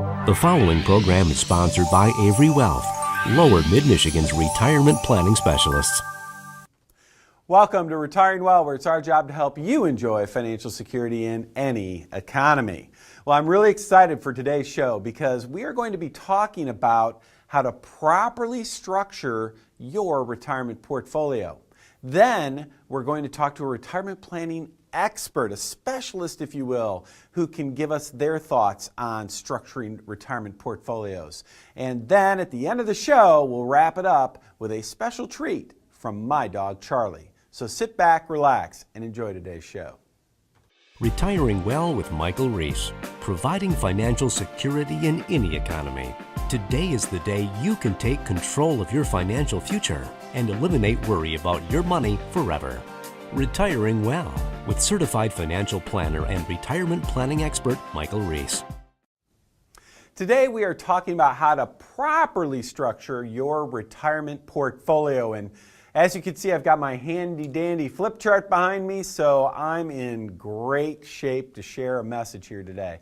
The following program is sponsored by Avery Wealth, Lower Mid-Michigan's retirement planning specialists. Welcome to Retiring Well, where it's our job to help you enjoy financial security in any economy. Well, I'm really excited for today's show because we are going to be talking about how to properly structure your retirement portfolio. Then we're going to talk to a retirement planning expert, a specialist, if you will, who can give us their thoughts on structuring retirement portfolios. And then at the end of the show, we'll wrap it up with a special treat from my dog, Charlie. So sit back, relax, and enjoy today's show. Retiring Well with Michael Reese, providing financial security in any economy. Today is the day you can take control of your financial future and eliminate worry about your money forever. Retiring Well with certified financial planner and retirement planning expert Michael Reese. Today we are talking about how to properly structure your retirement portfolio. And as you can see, I've got my handy dandy flip chart behind me, so I'm in great shape to share a message here today.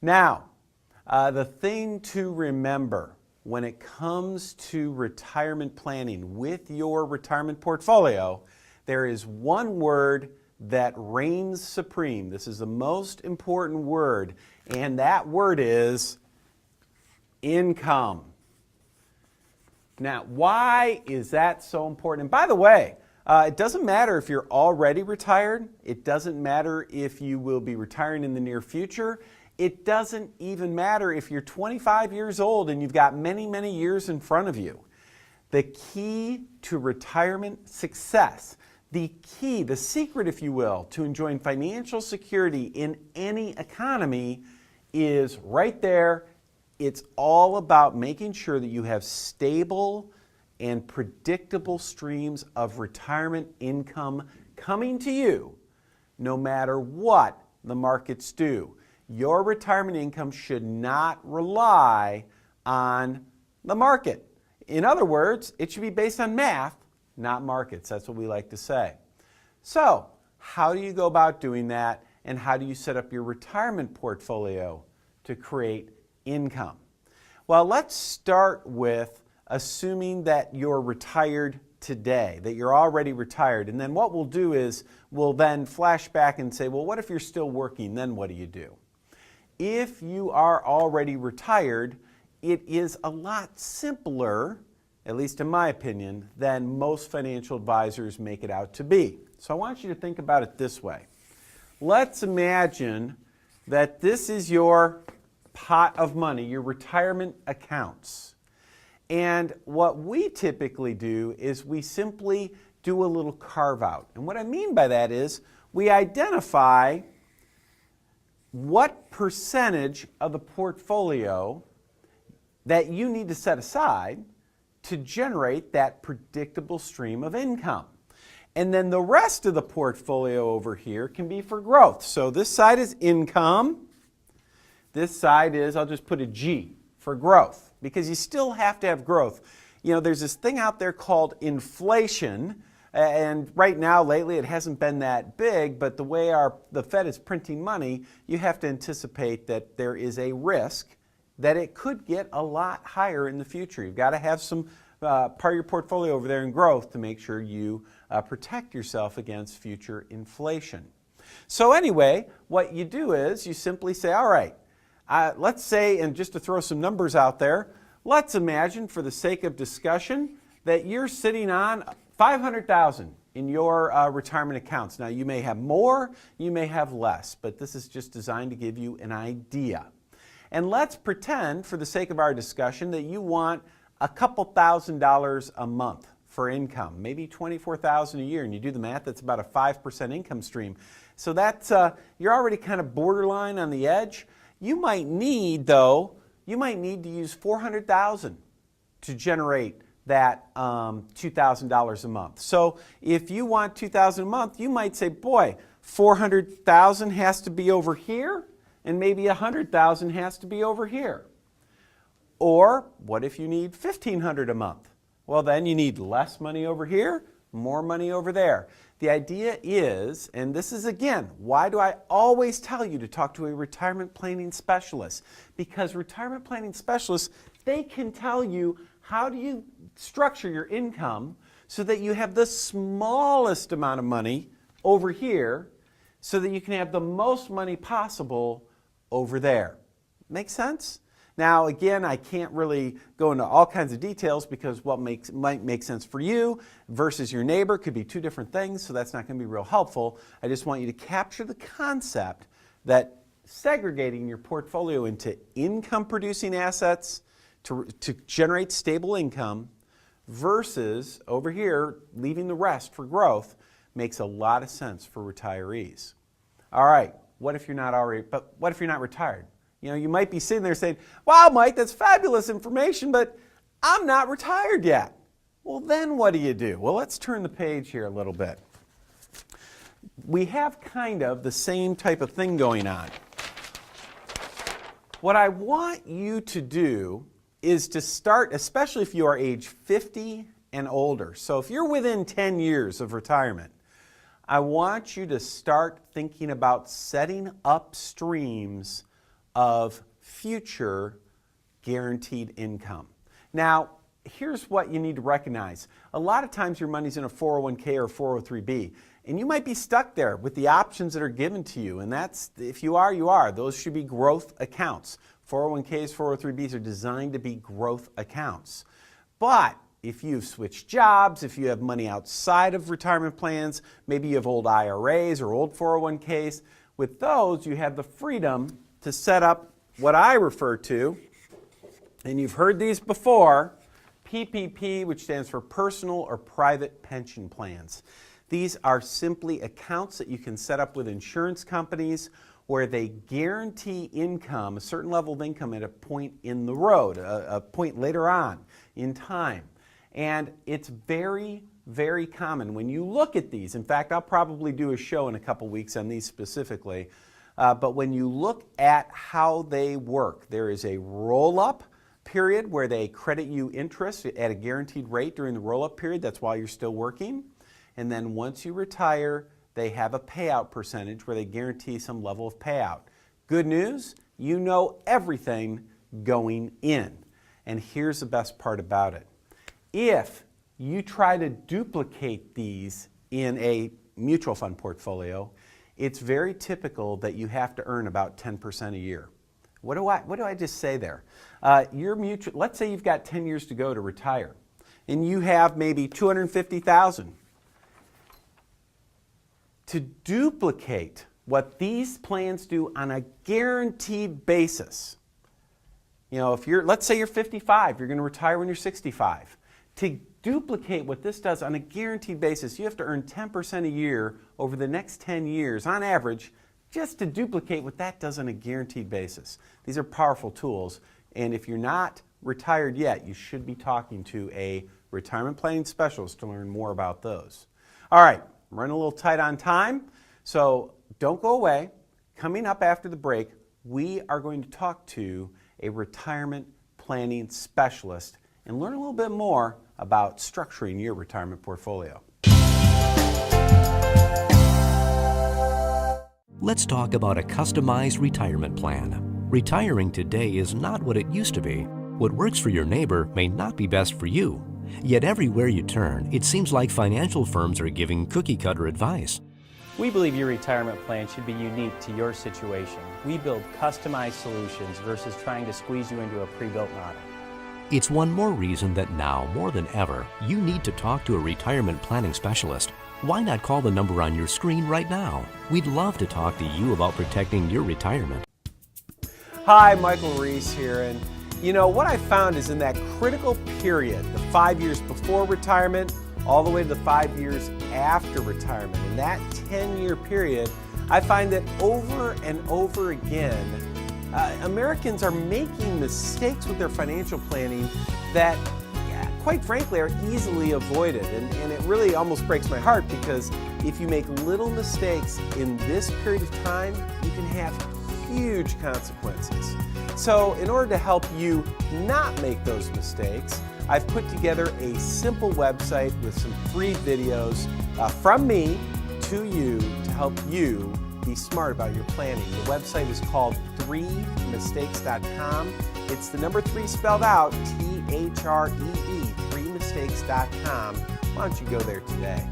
Now, the thing to remember when it comes to retirement planning with your retirement portfolio, there is one word that reigns supreme. This is the most important word, and that word is income. Now, why is that so important? And by the way, it doesn't matter if you're already retired. It doesn't matter if you will be retiring in the near future. It doesn't even matter if you're 25 years old and you've got many, many years in front of you. The key to retirement success, the key, the secret, if you will, to enjoying financial security in any economy is right there. It's all about making sure that you have stable and predictable streams of retirement income coming to you no matter what the markets do. Your retirement income should not rely on the market. In other words, it should be based on math, not markets. That's what we like to say. So, how do you go about doing that, and how do you set up your retirement portfolio to create income? Well, let's start with assuming that you're retired today, that you're already retired. And then what we'll do is we'll then flash back and say, well, what if you're still working? Then what do you do? If you are already retired, it is a lot simpler, at least in my opinion, than most financial advisors make it out to be. So I want you to think about it this way. Let's imagine that this is your pot of money, your retirement accounts. And what we typically do is we simply do a little carve out. And what I mean by that is we identify what percentage of the portfolio that you need to set aside to generate that predictable stream of income. And then the rest of the portfolio over here can be for growth. So this side is income. This side is, I'll just put a G for growth, because you still have to have growth. You know, there's this thing out there called inflation, and right now, lately, it hasn't been that big, but the way the Fed is printing money, you have to anticipate that there is a risk that it could get a lot higher in the future. You've got to have some part of your portfolio over there in growth to make sure you protect yourself against future inflation. So anyway, what you do is you simply say, all right, let's say, and just to throw some numbers out there, let's imagine for the sake of discussion that you're sitting on $500,000 in your retirement accounts. Now you may have more, you may have less, but this is just designed to give you an idea. And let's pretend, for the sake of our discussion, that you want a couple $1,000s a month for income, maybe $24,000 a year, and you do the math, that's about a 5% income stream. So that's, you're already kind of borderline on the edge. You might need, though, to use $400,000 to generate that $2,000 a month. So if you want $2,000 a month, you might say, boy, $400,000 has to be over here, and maybe $100,000 has to be over here. Or what if you need $1,500 a month? Well, then you need less money over here, more money over there. The idea is, and this is again, why do I always tell you to talk to a retirement planning specialist? Because retirement planning specialists, they can tell you how do you structure your income so that you have the smallest amount of money over here so that you can have the most money possible over there. Make sense? Now, again, I can't really go into all kinds of details because what might make sense for you versus your neighbor could be two different things, so that's not going to be real helpful. I just want you to capture the concept that segregating your portfolio into income-producing assets to generate stable income versus, over here, leaving the rest for growth makes a lot of sense for retirees. All right, what if you're not retired? You know, you might be sitting there saying, wow, Mike, that's fabulous information, but I'm not retired yet. Well, then what do you do? Well, let's turn the page here a little bit. We have kind of the same type of thing going on. What I want you to do is to start, especially if you are age 50 and older. So if you're within 10 years of retirement, I want you to start thinking about setting up streams of future guaranteed income. Now, here's what you need to recognize. A lot of times your money's in a 401k or 403b, and you might be stuck there with the options that are given to you, and that's, if you are, you are. Those should be growth accounts. 401ks, 403bs are designed to be growth accounts. But if you've switched jobs, if you have money outside of retirement plans, maybe you have old IRAs or old 401ks, with those you have the freedom to set up what I refer to, and you've heard these before, PPP, which stands for Personal or Private Pension Plans. These are simply accounts that you can set up with insurance companies where they guarantee income, a certain level of income at a point in the road, a point later on in time. And it's very, very common. When you look at these, in fact, I'll probably do a show in a couple weeks on these specifically, but when you look at how they work, there is a roll-up period where they credit you interest at a guaranteed rate during the roll-up period. That's while you're still working. And then once you retire, they have a payout percentage where they guarantee some level of payout. Good news, you know everything going in. And here's the best part about it. If you try to duplicate these in a mutual fund portfolio, it's very typical that you have to earn about 10% a year. What do I just say there? Let's say you've got 10 years to go to retire, and you have maybe $250,000. To duplicate what these plans do on a guaranteed basis, you know, let's say you're 55, you're going to retire when you're 65. To duplicate what this does on a guaranteed basis, you have to earn 10% a year over the next 10 years on average just to duplicate what that does on a guaranteed basis. These are powerful tools, and if you're not retired yet, you should be talking to a retirement planning specialist to learn more about those. All right, I'm running a little tight on time, so don't go away. Coming up after the break, we are going to talk to a retirement planning specialist and learn a little bit more about structuring your retirement portfolio. Let's talk about a customized retirement plan. Retiring today is not what it used to be. What works for your neighbor may not be best for you. Yet everywhere you turn, it seems like financial firms are giving cookie-cutter advice. We believe your retirement plan should be unique to your situation. We build customized solutions versus trying to squeeze you into a pre-built model. It's one more reason that now, more than ever, you need to talk to a retirement planning specialist. Why not call the number on your screen right now? We'd love to talk to you about protecting your retirement. Hi, Michael Reese here, and you know what I found is in that critical period, the 5 years before retirement, all the way to the 5 years after retirement, in that 10-year period, I find that over and over again, Americans are making mistakes with their financial planning that, quite frankly, are easily avoided. And it really almost breaks my heart because if you make little mistakes in this period of time, you can have huge consequences. So in order to help you not make those mistakes, I've put together a simple website with some free videos from me to you to help you be smart about your planning. The website is called 3mistakes.com. It's the number 3 spelled out, THREE, 3mistakes.com. Why don't you go there today?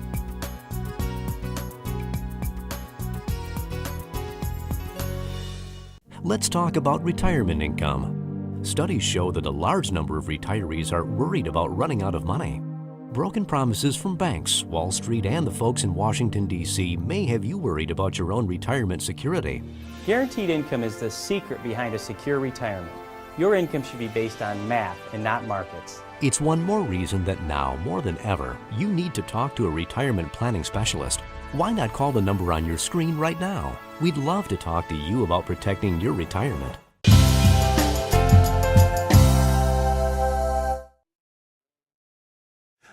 Let's talk about retirement income. Studies show that a large number of retirees are worried about running out of money. Broken promises from banks, Wall Street, and the folks in Washington, D.C. may have you worried about your own retirement security. Guaranteed income is the secret behind a secure retirement. Your income should be based on math and not markets. It's one more reason that now, more than ever, you need to talk to a retirement planning specialist. Why not call the number on your screen right now? We'd love to talk to you about protecting your retirement.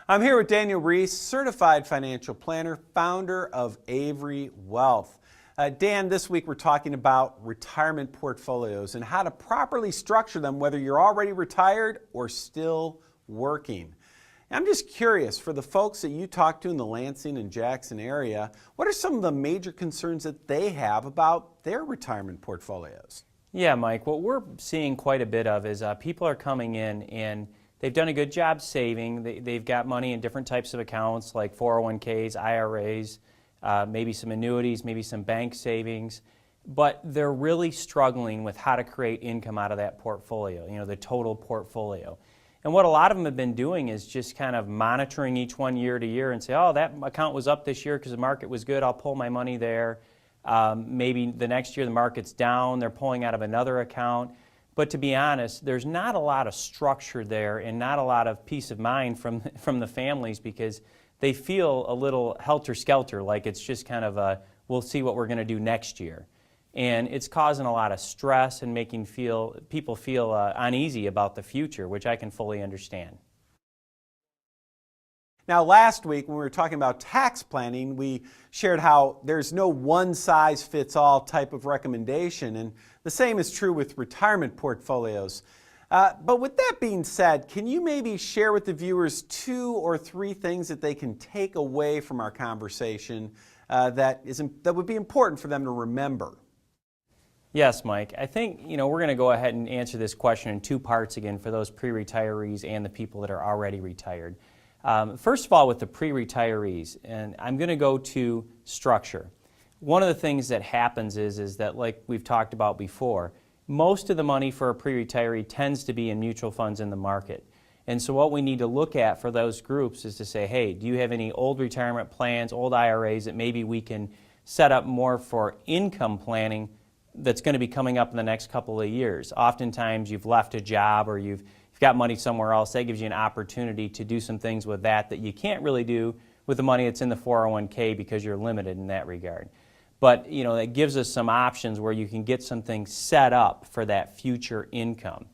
I'm here with Daniel Reese, certified financial planner, founder of Avery Wealth. Dan, this week we're talking about retirement portfolios and how to properly structure them, whether you're already retired or still working. I'm just curious, for the folks that you talk to in the Lansing and Jackson area, what are some of the major concerns that they have about their retirement portfolios? Yeah, Mike, what we're seeing quite a bit of is people are coming in and they've done a good job saving. They've got money in different types of accounts like 401ks, IRAs, maybe some annuities, maybe some bank savings, but they're really struggling with how to create income out of that portfolio, the total portfolio. And what a lot of them have been doing is just kind of monitoring each one year to year and say, oh, that account was up this year because the market was good, I'll pull my money there. Maybe the next year the market's down, they're pulling out of another account. But to be honest, there's not a lot of structure there and not a lot of peace of mind from the families because they feel a little helter-skelter, like it's just kind of a, we'll see what we're going to do next year. And it's causing a lot of stress and making people feel uneasy about the future, which I can fully understand. Now, last week when we were talking about tax planning, we shared how there's no one-size-fits-all type of recommendation, and the same is true with retirement portfolios. But with that being said, can you maybe share with the viewers 2 or 3 things that they can take away from our conversation that would be important for them to remember? Yes, Mike. I think we're going to go ahead and answer this question in 2 parts again for those pre-retirees and the people that are already retired. First of all, with the pre-retirees, and I'm going to go to structure. One of the things that happens is that, like we've talked about before, most of the money for a pre-retiree tends to be in mutual funds in the market. And so what we need to look at for those groups is to say, hey, do you have any old retirement plans, old IRAs that maybe we can set up more for income planning that's going to be coming up in the next couple of years? Oftentimes you've left a job or you've got money somewhere else. That gives you an opportunity to do some things with that you can't really do with the money that's in the 401k because you're limited in that regard. But it gives us some options where you can get some things set up for that future income.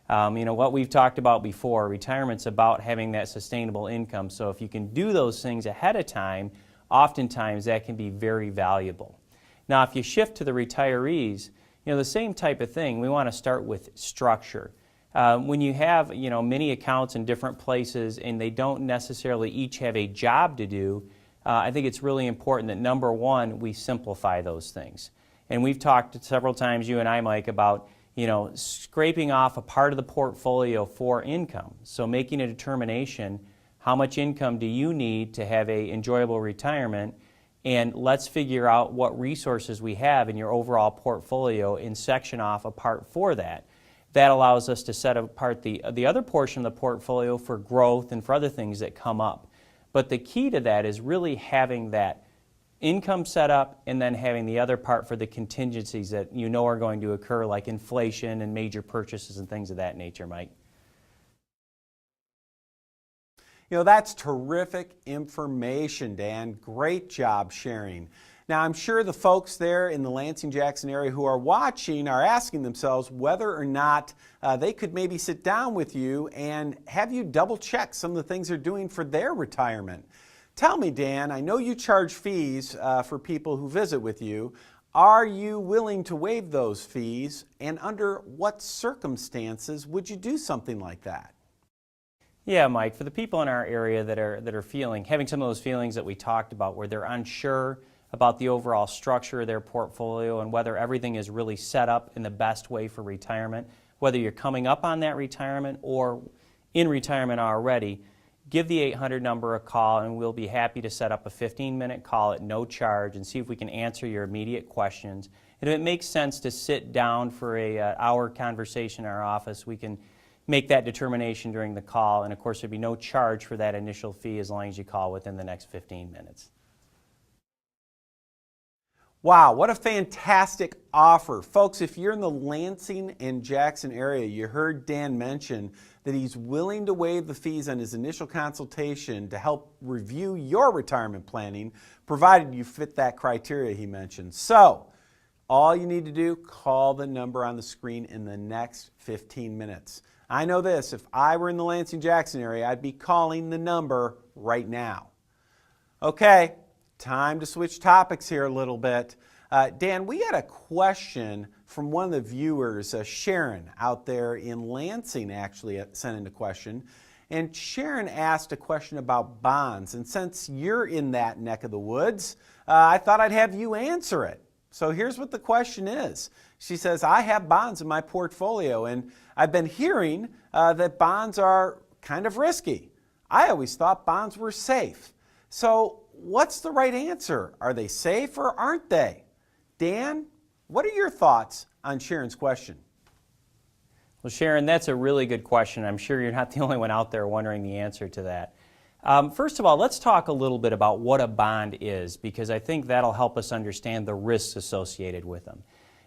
What we've talked about before, retirement's about having that sustainable income. So if you can do those things ahead of time, oftentimes that can be very valuable. Now, if you shift to the retirees, the same type of thing. We want to start with structure. When you have many accounts in different places and they don't necessarily each have a job to do, I think it's really important that, number one, we simplify those things. And we've talked several times, you and I, Mike, about scraping off a part of the portfolio for income. So making a determination, how much income do you need to have an enjoyable retirement, and let's figure out what resources we have in your overall portfolio and section off a part for that. That allows us to set apart the other portion of the portfolio for growth and for other things that come up. But the key to that is really having that income set up and then having the other part for the contingencies that are going to occur, like inflation and major purchases and things of that nature, Mike. That's terrific information, Dan. Great job sharing. Now, I'm sure the folks there in the Lansing-Jackson area who are watching are asking themselves whether or not they could maybe sit down with you and have you double check some of the things they're doing for their retirement. Tell me, Dan, I know you charge fees for people who visit with you. Are you willing to waive those fees, and under what circumstances would you do something like that? Yeah, Mike, for the people in our area that are having some of those feelings that we talked about, where they're unsure about the overall structure of their portfolio and whether everything is really set up in the best way for retirement, whether you're coming up on that retirement or in retirement already, give the 800 number a call and we'll be happy to set up a 15-minute call at no charge and see if we can answer your immediate questions. And if it makes sense to sit down for an hour conversation in our office, we can make that determination during the call. And of course, there'd be no charge for that initial fee as long as you call within the next 15 minutes. Wow, what a fantastic offer. Folks, if you're in the Lansing and Jackson area, you heard Dan mention that he's willing to waive the fees on his initial consultation to help review your retirement planning, provided you fit that criteria he mentioned. So, all you need to do, call the number on the screen in the next 15 minutes. I know this, if I were in the Lansing-Jackson area, I'd be calling the number right now. Okay, time to switch topics here a little bit. Dan, we got a question from one of the viewers, Sharon, out there in Lansing actually sent in a question. And Sharon asked a question about bonds. And since you're in that neck of the woods, I thought I'd have you answer it. So here's what the question is. She says, I have bonds in my portfolio and I've been hearing that bonds are kind of risky. I always thought bonds were safe. So what's the right answer? Are they safe or aren't they? Dan, what are your thoughts on Sharon's question? Well, Sharon, that's a really good question. I'm sure you're not the only one out there wondering the answer to that. First of all, let's talk a little bit about what a bond is, because I think that'll help us understand the risks associated with them.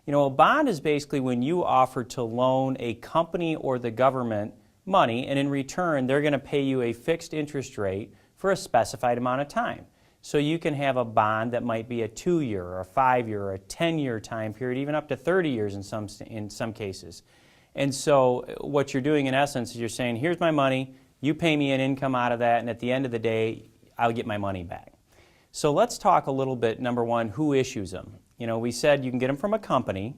You know, a bond is basically when you offer to loan a company or the government money, and in return, they're going to pay you a fixed interest rate for a specified amount of time. So you can have a bond that might be a 2-year or a 5-year or a 10-year time period, even up to 30 years in some cases. And so what you're doing in essence is you're saying, here's my money, you pay me an income out of that, and at the end of the day, I'll get my money back. So let's talk a little bit, number one, who issues them. You know, we said you can get them from a company,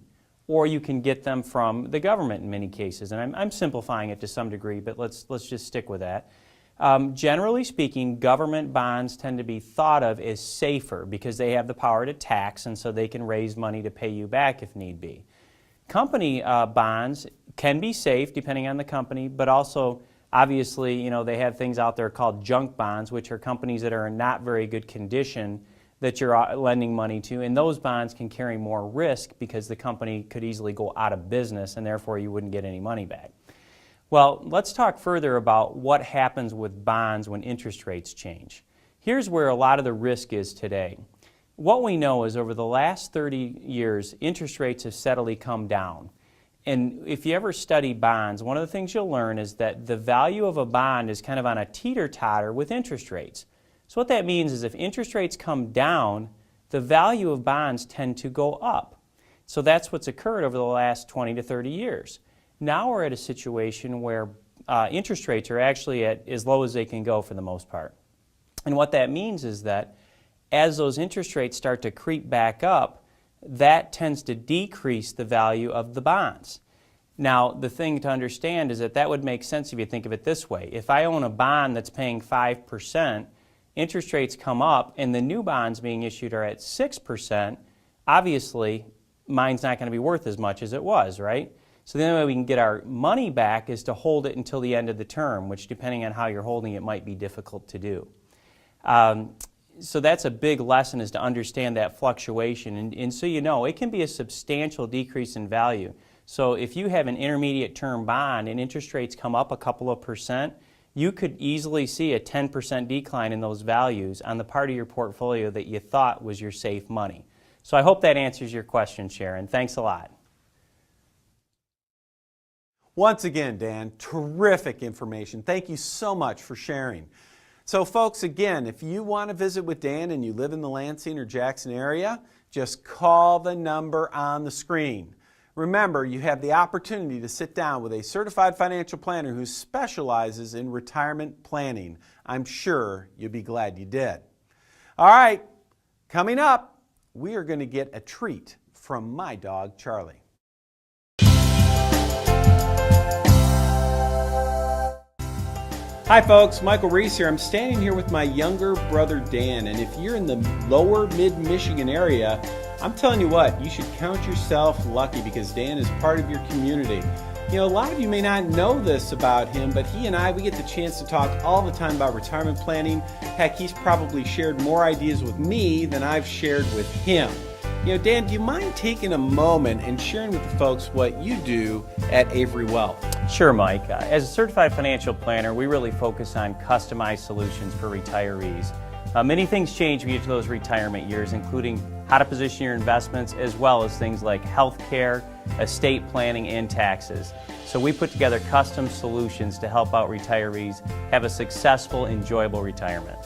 or you can get them from the government in many cases. And I'm simplifying it to some degree, but let's just stick with that. Generally speaking, government bonds tend to be thought of as safer because they have the power to tax, and so they can raise money to pay you back if need be. Company bonds can be safe depending on the company, but also obviously, you know, they have things out there called junk bonds, which are companies that are in not very good condition that you're lending money to, and those bonds can carry more risk because the company could easily go out of business and therefore you wouldn't get any money back. Well, let's talk further about what happens with bonds when interest rates change. Here's where a lot of the risk is today. What we know is over the last 30 years, interest rates have steadily come down. And if you ever study bonds, one of the things you'll learn is that the value of a bond is kind of on a teeter-totter with interest rates. So what that means is if interest rates come down, the value of bonds tend to go up. So that's what's occurred over the last 20 to 30 years. Now we're at a situation where interest rates are actually at as low as they can go for the most part. And what that means is that as those interest rates start to creep back up, that tends to decrease the value of the bonds. Now, the thing to understand is that that would make sense if you think of it this way. If I own a bond that's paying 5%, interest rates come up and the new bonds being issued are at 6%, obviously mine's not going to be worth as much as it was, right? So the only way we can get our money back is to hold it until the end of the term, which depending on how you're holding it might be difficult to do. So that's a big lesson, is to understand that fluctuation. And so you know, it can be a substantial decrease in value. So if you have an intermediate term bond and interest rates come up a couple of percent, you could easily see a 10% decline in those values on the part of your portfolio that you thought was your safe money. So I hope that answers your question, Sharon. Thanks a lot. Once again, Dan, terrific information. Thank you so much for sharing. So folks, again, if you want to visit with Dan and you live in the Lansing or Jackson area, just call the number on the screen. Remember, you have the opportunity to sit down with a certified financial planner who specializes in retirement planning. I'm sure you'll be glad you did. All right, coming up, we are going to get a treat from my dog, Charlie. Hi folks, Michael Reese here. I'm standing here with my younger brother Dan, and if you're in the lower mid-Michigan area, I'm telling you what, you should count yourself lucky because Dan is part of your community. You know, a lot of you may not know this about him, but he and I, we get the chance to talk all the time about retirement planning. Heck, he's probably shared more ideas with me than I've shared with him. You know, Dan, do you mind taking a moment and sharing with the folks what you do at Avery Wealth? Sure, Mike. As a certified financial planner, we really focus on customized solutions for retirees. Many things change when you get to those retirement years, including how to position your investments, as well as things like health care, estate planning, and taxes. So we put together custom solutions to help out retirees have a successful, enjoyable retirement.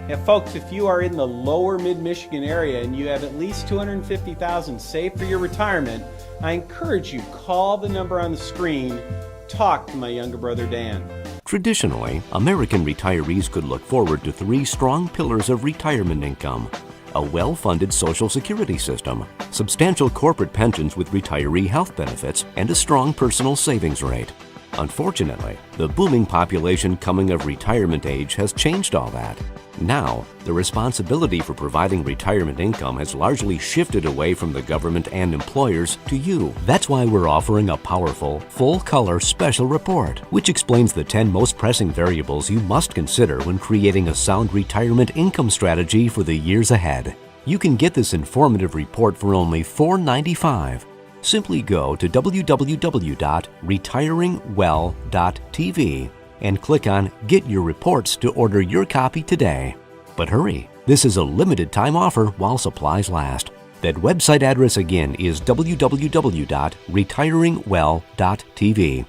Now, folks, if you are in the lower mid-Michigan area and you have at least $250,000 saved for your retirement, I encourage you, call the number on the screen, talk to my younger brother Dan. Traditionally, American retirees could look forward to three strong pillars of retirement income: a well-funded Social Security system, substantial corporate pensions with retiree health benefits, and a strong personal savings rate. Unfortunately, the booming population coming of retirement age has changed all that. Now, the responsibility for providing retirement income has largely shifted away from the government and employers to you. That's why we're offering a powerful, full-color special report, which explains the 10 most pressing variables you must consider when creating a sound retirement income strategy for the years ahead. You can get this informative report for only $4.95. Simply go to www.retiringwell.tv and click on Get Your Reports to order your copy today. But hurry, this is a limited time offer while supplies last. That website address again is www.retiringwell.tv.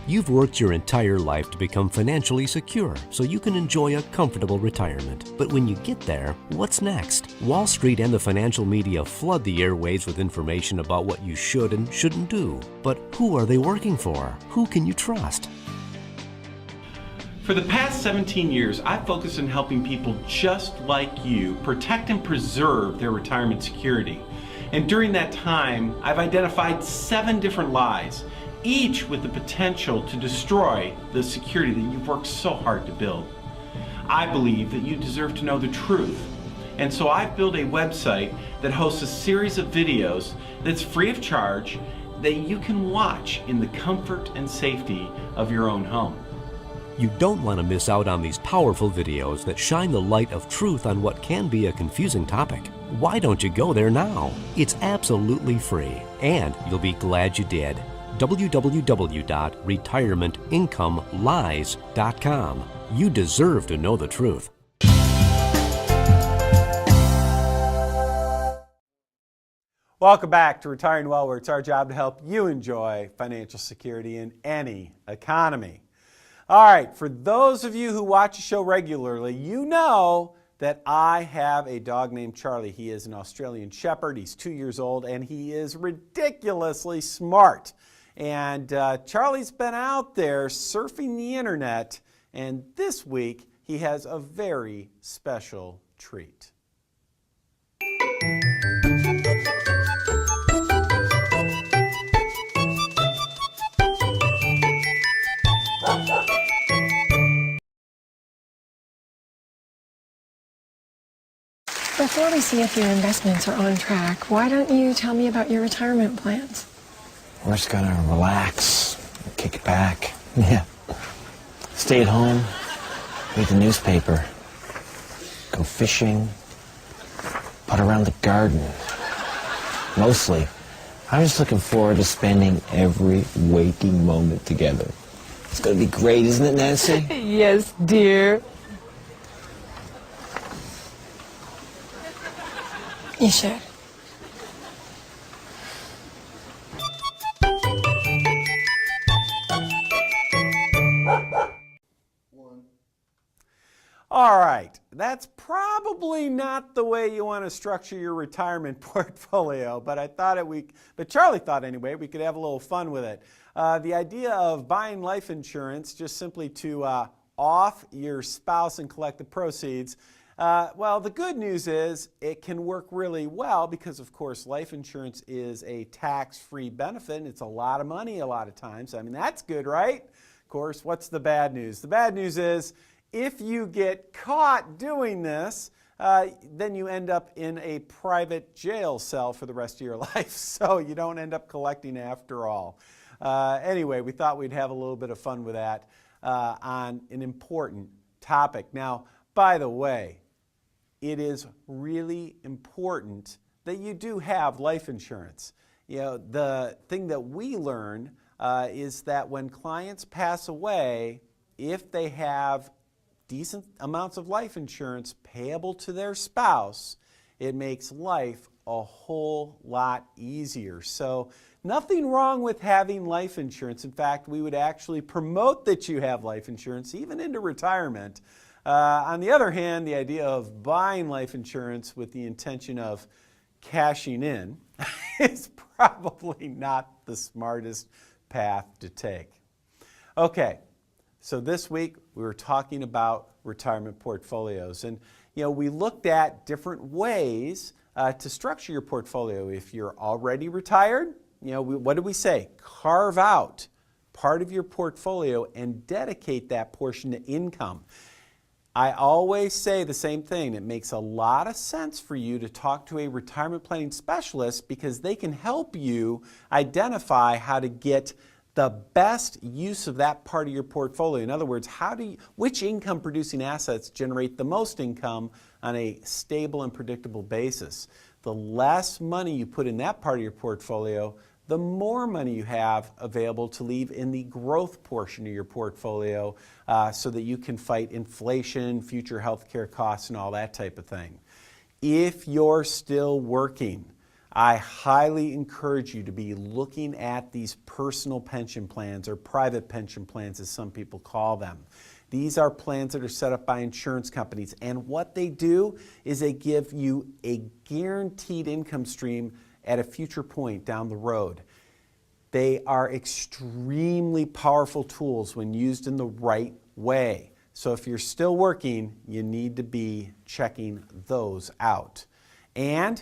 You've worked your entire life to become financially secure so you can enjoy a comfortable retirement. But when you get there, what's next? Wall Street and the financial media flood the airwaves with information about what you should and shouldn't do. But who are they working for? Who can you trust? For the past 17 years, I've focused on helping people just like you protect and preserve their retirement security. And during that time, I've identified 7 different lies, each with the potential to destroy the security that you've worked so hard to build. I believe that you deserve to know the truth. And so I've built a website that hosts a series of videos that's free of charge that you can watch in the comfort and safety of your own home. You don't want to miss out on these powerful videos that shine the light of truth on what can be a confusing topic. Why don't you go there now? It's absolutely free, and you'll be glad you did. www.retirementincomelines.com. You deserve to know the truth. Welcome back to Retiring Well, where it's our job to help you enjoy financial security in any economy. All right, for those of you who watch the show regularly, you know that I have a dog named Charlie. He is an Australian Shepherd. He's 2 years old, and he is ridiculously smart. And Charlie's been out there surfing the internet, and this week he has a very special treat. Before we see if your investments are on track, why don't you tell me about your retirement plans? We're just gonna relax, kick it back. Yeah. Stay at home, read the newspaper, go fishing, putt around the garden. Mostly, I'm just looking forward to spending every waking moment together. It's gonna be great, isn't it, Nancy? Yes, dear. You should. All right, that's probably not the way you want to structure your retirement portfolio, but Charlie thought anyway, we could have a little fun with it. The idea of buying life insurance just simply to off your spouse and collect the proceeds, Well, the good news is it can work really well because, of course, life insurance is a tax-free benefit, and it's a lot of money a lot of times. I mean, that's good, right? Of course, what's the bad news? The bad news is if you get caught doing this, then you end up in a private jail cell for the rest of your life, so you don't end up collecting after all. Anyway, we thought we'd have a little bit of fun with that on an important topic. Now, by the way, it is really important that you do have life insurance. You know, the thing that we learn is that when clients pass away, if they have decent amounts of life insurance payable to their spouse, it makes life a whole lot easier. So nothing wrong with having life insurance. In fact, we would actually promote that you have life insurance even into retirement. On the other hand, the idea of buying life insurance with the intention of cashing in is probably not the smartest path to take. Okay, so this week we were talking about retirement portfolios, and we looked at different ways to structure your portfolio. If you're already retired, what did we say? Carve out part of your portfolio and dedicate that portion to income. I always say the same thing. It makes a lot of sense for you to talk to a retirement planning specialist because they can help you identify how to get the best use of that part of your portfolio. In other words, which income producing assets generate the most income on a stable and predictable basis. The less money you put in that part of your portfolio, the more money you have available to leave in the growth portion of your portfolio so that you can fight inflation, future healthcare costs, and all that type of thing. If you're still working, I highly encourage you to be looking at these personal pension plans, or private pension plans as some people call them. These are plans that are set up by insurance companies, and what they do is they give you a guaranteed income stream at a future point down the road. They are extremely powerful tools when used in the right way. So if you're still working, you need to be checking those out. And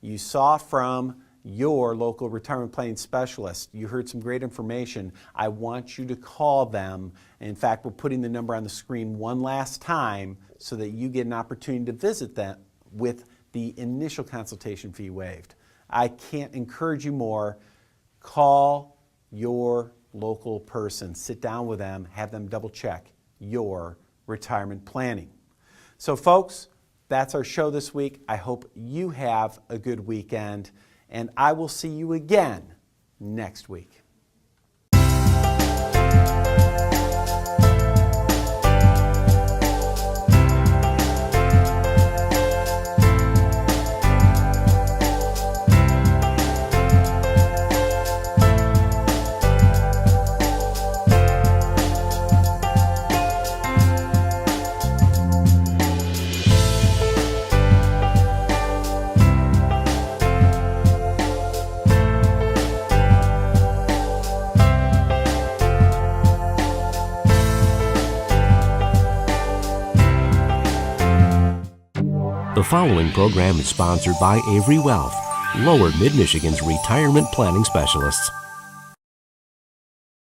you saw from your local retirement planning specialist, you heard some great information. I want you to call them. In fact, we're putting the number on the screen one last time so that you get an opportunity to visit them with the initial consultation fee waived. I can't encourage you more. Call your local person. Sit down with them. Have them double check your retirement planning. So folks, that's our show this week. I hope you have a good weekend, and I will see you again next week. The following program is sponsored by Avery Wealth, Lower Mid-Michigan's retirement planning specialists.